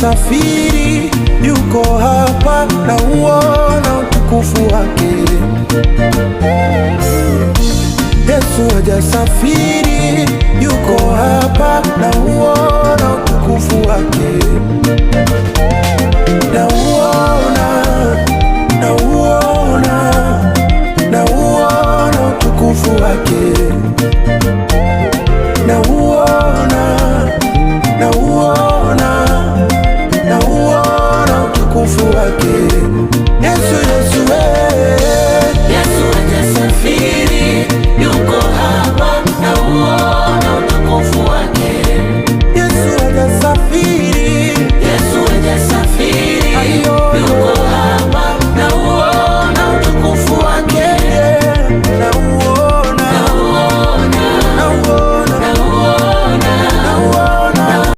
hajasafiri, yuko hapa na uona utukufu wake. Yesu hajasafiri, yuko hapa na uona